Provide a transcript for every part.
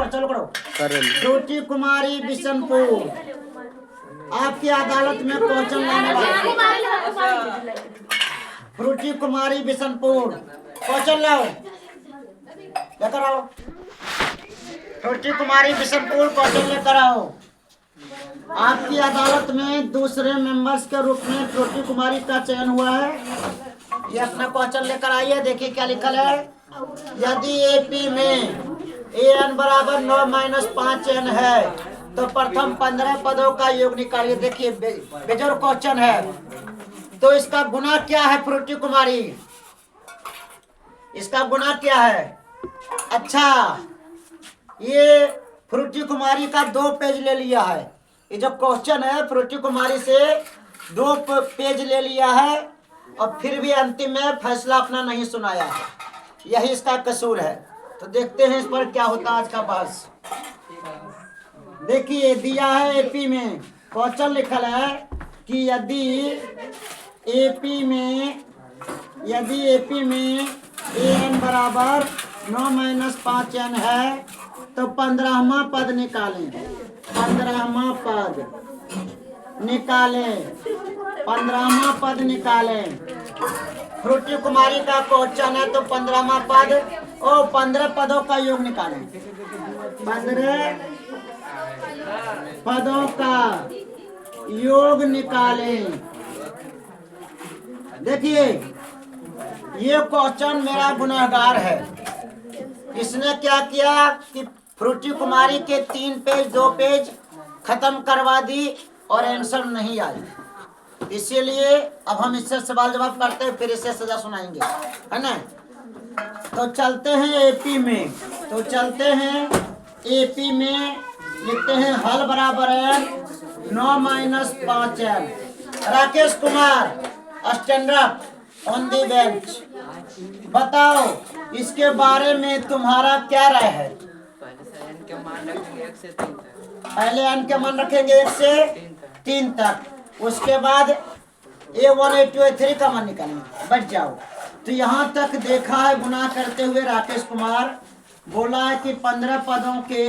चलो करो। फ्रूटी कुमारी बिशनपुर आपकी अदालत में क्वेश्चन लाने वाले। फ्रूटी कुमारी बिशनपुर क्वेश्चन लाओ, लेकर आओ। फ्रूटी कुमारी बिशनपुर क्वेश्चन लेकर आओ। आपकी अदालत में दूसरे मेंबर्स के रूप में फ्रूटी कुमारी का चयन हुआ है। ये अपना क्वेश्चन लेकर आइए। देखिए क्या लिखल है। यदि एपी में एन बराबर 9-5n है तो प्रथम 15 पदों का योग निकालिए। देखिए बेजोड़ क्वेश्चन है, तो इसका गुना क्या है फ्रूटी कुमारी? इसका गुना क्या है? अच्छा, ये फ्रूटी कुमारी का 2 पेज ले लिया है। ये जो क्वेश्चन है फ्रूटी कुमारी से 2 पेज ले लिया है और फिर भी अंतिम में फैसला अपना नहीं सुनाया है। यही इसका कसूर है। तो देखते हैं इस पर क्या होता है आज का बहस। देखिए दिया है एपी में क्वेश्चन लिखल है कि यदि एपी में एन बराबर 9-5n है तो 15वां पद निकालें। 15वां पद निकालें। फ्रूटी कुमारी का क्वेश्चन है तो 15वां पद और 15 पदों का योग निकालें। 15 पदों का योग निकालें। देखिए ये क्वेश्चन मेरा गुनहगार है। इसने क्या किया कि फ्रूटी कुमारी के 3 पेज 2 पेज खत्म करवा दी और आंसर नहीं आई। इसीलिए अब हम इससे सवाल जवाब करते हैं, फिर इससे सजा सुनाएंगे, है ना। तो चलते हैं एपी में। एपी में लिखते हैं हल बराबर है 9-5n। Rakesh Kumar stand up on the bench. बताओ इसके बारे में तुम्हारा क्या राय है? पहले n के मान रखेंगे 1 से 3 तक। उसके बाद A1 A2 A3 का मान निकालेंगे। बच जाओ। तो यहाँ तक देखा है गुना करते हुए राकेश कुमार बोला है कि 15 पदों के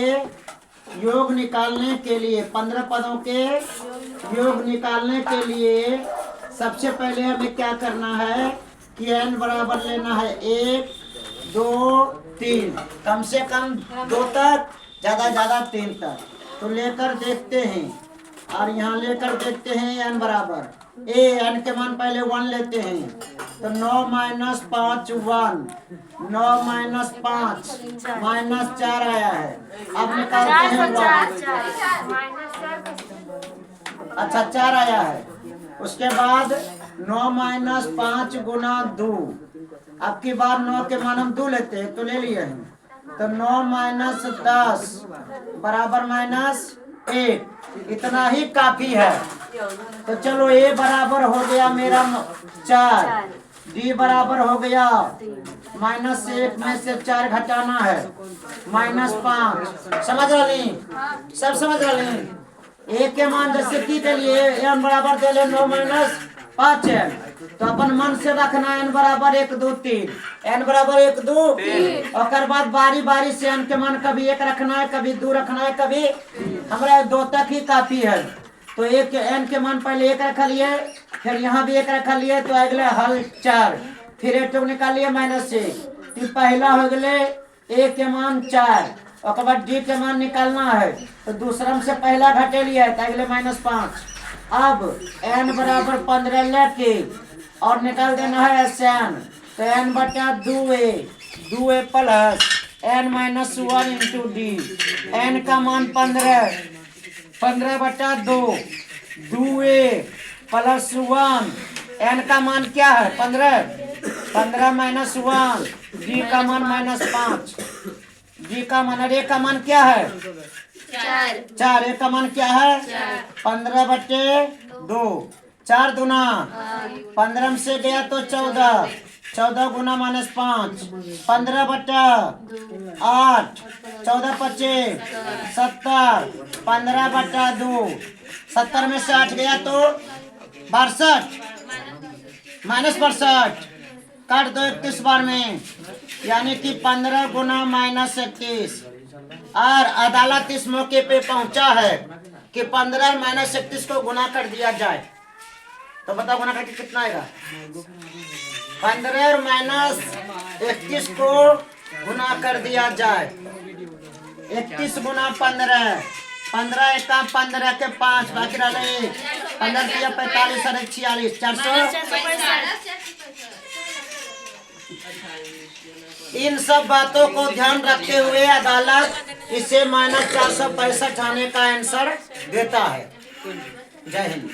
योग निकालने के लिए 15 पदों के योग निकालने के लिए सबसे पहले हमें क्या करना है कि n बराबर लेना है 1 2 3, कम से कम 2 तक, ज़्यादा 3 तक। तो लेकर देखते हैं और यहाँ लेकर देखते हैं n बराबर n के मान पहले 1 लेते हैं तो 9-5 1, 9-5 -4 आया है। अब निकालते हैं 1। अच्छा 4 आया है। उसके बाद 9-5 गुना 2। अब की बार 9 के मान हम 2 लेते हैं तो ले लिए हैं तो 9-10 बराबर -8। इतना ही काफी है। तो चलो A बराबर हो गया मेरा 4, D बराबर हो गया -1 में से 4 घटाना है -5। समझ रही? सब समझ रही? A के मान जैसे की के लिए n बराबर दे ले 9-5n। तो अपन मन से रखना n बराबर 1 2 3, n बराबर 1 2 और बाद बारी बारी से n के मान कभी 1 रखना है, कभी 2 रखना है, कभी हमारा 2 तक ही काफी है। तो एक n के मान पहले 1 रख लिए, फिर यहाँ भी 1 रख लिए तो अगले हल 4, फिर A2 निकाल लिए -1। तो पहला हो गए A के मान 4 और बाद D के मान निकालना है तो दूसरा से पहला घटे लिया है तो अगले -5। अब n बराबर 15 लेके और निकाल देना है SN तो n बटा 2a plus n -1 into D। n का मान 15 बटा 2a प्लस 1। n का मान क्या है 15 -1। D का मान -5। D का मान और A का मान क्या है 4। A का मान क्या है 15 बटे 2। 4 दूना 15 से गया तो 14 गुना -5। 15 बटा 8, 14 25 70। 15 बटा 2, 70 में से 8 गया तो 62 -62। काट दो 31 बार में, यानी कि 15 गुना -31 और अदालत इस मौके पे पहुंचा है कि 15 माइनस 31 को गुना कर दिया जाए। तो बताओ गुना करके कितना आएगा? 15 माइनस 31 को गुना कर दिया जाए। 31 गुना 15, 15 एका 15 के 5 बाकी रहे 15 दिया 45 और 46 400। इन सब बातों को ध्यान रखते हुए अदालत इसे -465 आने का आंसर देता है। जय हिंद।